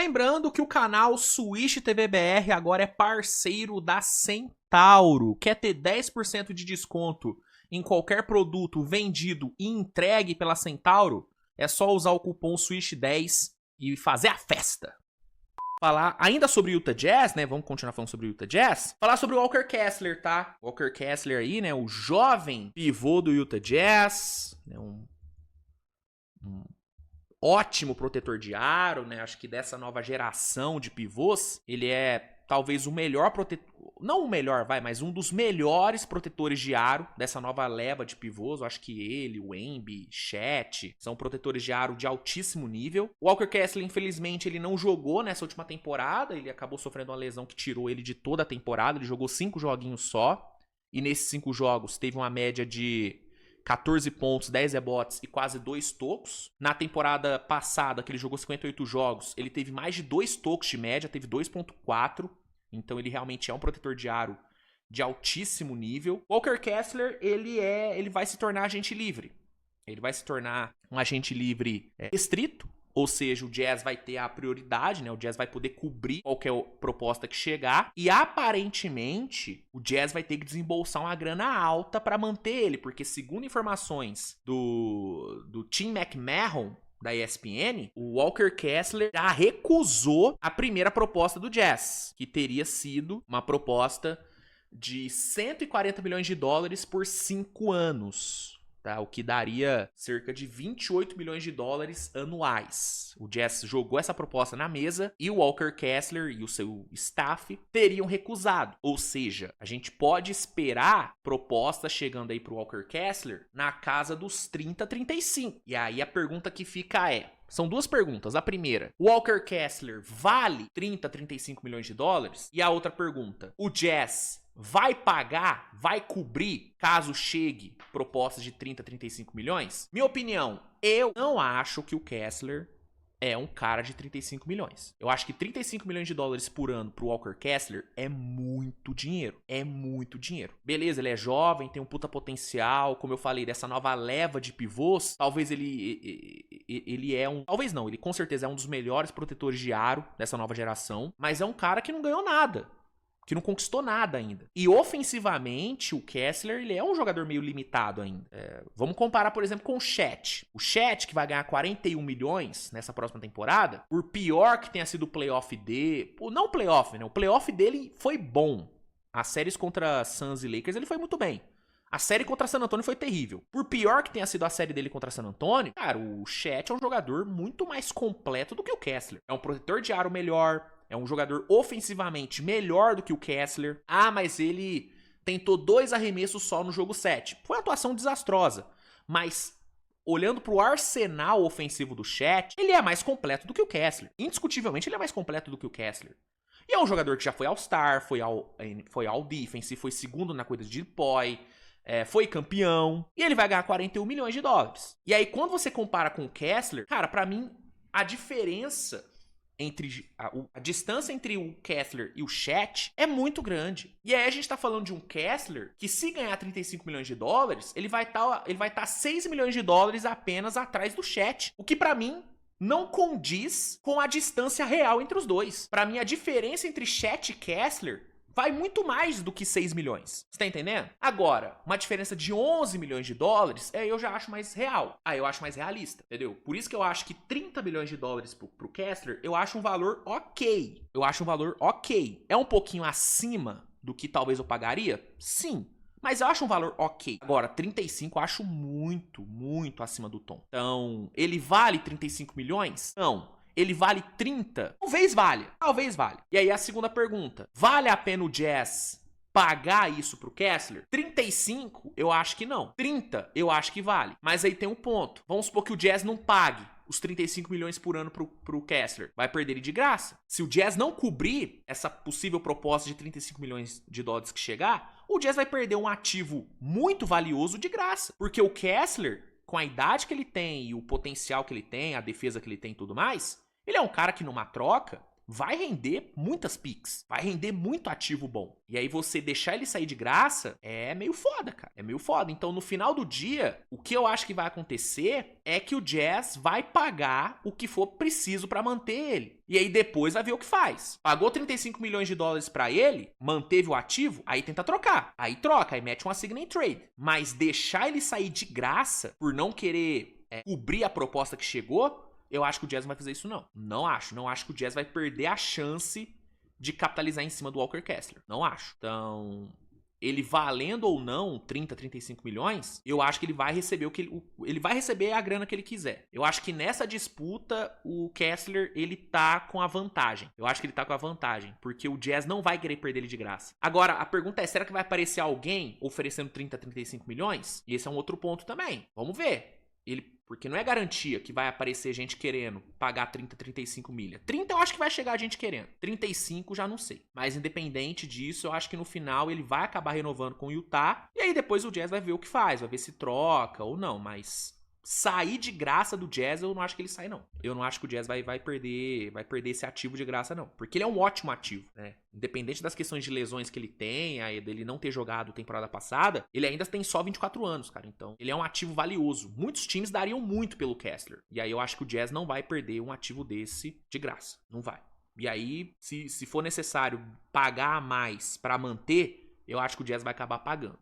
Lembrando que o canal Switch TV BR agora é parceiro da Centauro. Quer ter 10% de desconto em qualquer produto vendido e entregue pela Centauro? É só usar o cupom SWITCH10 e fazer a festa. Falar ainda sobre Utah Jazz, né? Vamos continuar falando sobre Utah Jazz. Falar sobre o Walker Kessler, tá? Walker Kessler aí, né? O jovem pivô do Utah Jazz, né? Um ótimo protetor de aro, né? Acho que dessa nova geração de pivôs, ele é talvez o melhor protetor, não o melhor, mas um dos melhores protetores de aro dessa nova leva de pivôs. Eu acho que ele, o Embi, Chet, são protetores de aro de altíssimo nível. O Walker Kessler, infelizmente, ele não jogou nessa última temporada, ele acabou sofrendo uma lesão que tirou ele de toda a temporada, ele jogou 5 joguinhos só, e nesses 5 jogos teve uma média de 14 pontos, 10 rebotes e quase 2 tocos. Na temporada passada, que ele jogou 58 jogos, ele teve mais de 2 tocos de média, teve 2.4. Então ele realmente é um protetor de aro de altíssimo nível. Walker Kessler, ele vai se tornar agente livre. Ele vai se tornar um agente livre restrito, ou seja, o Jazz vai ter a prioridade, né? O Jazz vai poder cobrir qualquer proposta que chegar. E aparentemente, o Jazz vai ter que desembolsar uma grana alta para manter ele, porque segundo informações do Tim McMahon, da ESPN, o Walker Kessler já recusou a primeira proposta do Jazz, que teria sido uma proposta de 140 milhões de dólares por 5 anos. Tá, o que daria cerca de 28 milhões de dólares anuais. O Jazz jogou essa proposta na mesa e o Walker Kessler e o seu staff teriam recusado. Ou seja, a gente pode esperar propostas chegando aí pro Walker Kessler na casa dos 30, 35. E aí a pergunta que fica são 2 perguntas. A primeira, o Walker Kessler vale 30, 35 milhões de dólares? E a outra pergunta, o Jazz vai pagar, vai cobrir, caso chegue propostas de 30, 35 milhões? Minha opinião, eu não acho que o Kessler é um cara de 35 milhões. Eu acho que 35 milhões de dólares por ano pro Walker Kessler é muito dinheiro. É muito dinheiro. Beleza, ele é jovem, tem um puta potencial, como eu falei, dessa nova leva de pivôs. Talvez ele é um... Talvez não, ele com certeza é um dos melhores protetores de aro dessa nova geração. Mas é um cara que não ganhou nada, que não conquistou nada ainda. E ofensivamente, o Kessler, ele é um jogador meio limitado ainda. Vamos comparar, por exemplo, com o Chet. O Chet, que vai ganhar 41 milhões nessa próxima temporada, por pior que tenha sido o playoff dele... Não o playoff, né? O playoff dele foi bom. As séries contra Suns e Lakers, ele foi muito bem. A série contra San Antonio foi terrível. Por pior que tenha sido a série dele contra San Antonio, cara, o Chet é um jogador muito mais completo do que o Kessler. É um protetor de aro melhor, é um jogador ofensivamente melhor do que o Kessler. Ah, mas ele tentou 2 arremessos só no jogo 7. Foi uma atuação desastrosa. Mas, olhando pro arsenal ofensivo do Chet, ele é mais completo do que o Kessler. Indiscutivelmente, ele é mais completo do que o Kessler. E é um jogador que já foi All-Star, foi All-Defense, foi segundo na corrida de DPOY, foi campeão. E ele vai ganhar 41 milhões de dólares. E aí, quando você compara com o Kessler, cara, pra mim, a diferença... a distância entre o Kessler e o Chet é muito grande. E aí a gente tá falando de um Kessler que, se ganhar 35 milhões de dólares, ele vai tá 6 milhões de dólares apenas atrás do Chet. O que pra mim não condiz com a distância real entre os dois. Pra mim, a diferença entre Chet e Kessler vai muito mais do que 6 milhões. Você tá entendendo? Agora, uma diferença de 11 milhões de dólares, eu já acho mais real. Eu acho mais realista, entendeu? Por isso que eu acho que 30 milhões de dólares pro Kessler, eu acho um valor ok. Eu acho um valor ok. É um pouquinho acima do que talvez eu pagaria? Sim. Mas eu acho um valor ok. Agora, 35 eu acho muito, muito acima do tom. Então, ele vale 35 milhões? Não. Ele vale 30? Talvez valha. Talvez valha. E aí a segunda pergunta. Vale a pena o Jazz pagar isso pro Kessler? 35? Eu acho que não. 30? Eu acho que vale. Mas aí tem um ponto. Vamos supor que o Jazz não pague os 35 milhões por ano pro Kessler. Vai perder ele de graça. Se o Jazz não cobrir essa possível proposta de 35 milhões de dólares que chegar, o Jazz vai perder um ativo muito valioso de graça. Porque o Kessler, com a idade que ele tem e o potencial que ele tem, a defesa que ele tem e tudo mais, ele é um cara que numa troca, vai render muitas picks, vai render muito ativo bom. E aí você deixar ele sair de graça é meio foda, cara. É meio foda. Então no final do dia, o que eu acho que vai acontecer é que o Jazz vai pagar o que for preciso pra manter ele. E aí depois vai ver o que faz. Pagou 35 milhões de dólares pra ele, manteve o ativo, aí tenta trocar. Aí troca, aí mete uma sign and trade. Mas deixar ele sair de graça por não querer cobrir a proposta que chegou, eu acho que o Jazz não vai fazer isso, não. Não acho que o Jazz vai perder a chance de capitalizar em cima do Walker Kessler. Não acho. Então, ele valendo ou não 30, 35 milhões, eu acho que ele vai receber ele vai receber a grana que ele quiser. Eu acho que nessa disputa, o Kessler, ele tá com a vantagem. Eu acho que ele tá com a vantagem, porque o Jazz não vai querer perder ele de graça. Agora, a pergunta é, será que vai aparecer alguém oferecendo 30, 35 milhões? E esse é um outro ponto também. Vamos ver. Porque não é garantia que vai aparecer gente querendo pagar 30, 35 milha. 30 eu acho que vai chegar gente querendo. 35 já não sei. Mas independente disso, eu acho que no final ele vai acabar renovando com o Utah. E aí depois o Jazz vai ver o que faz. Vai ver se troca ou não. Mas sair de graça do Jazz, eu não acho que ele sai, não. Eu não acho que o Jazz vai perder esse ativo de graça, não. Porque ele é um ótimo ativo, né? Independente das questões de lesões que ele tem, aí dele não ter jogado temporada passada, ele ainda tem só 24 anos, cara. Então, ele é um ativo valioso. Muitos times dariam muito pelo Kessler. E aí eu acho que o Jazz não vai perder um ativo desse de graça. Não vai. E aí, se for necessário pagar a mais pra manter, eu acho que o Jazz vai acabar pagando.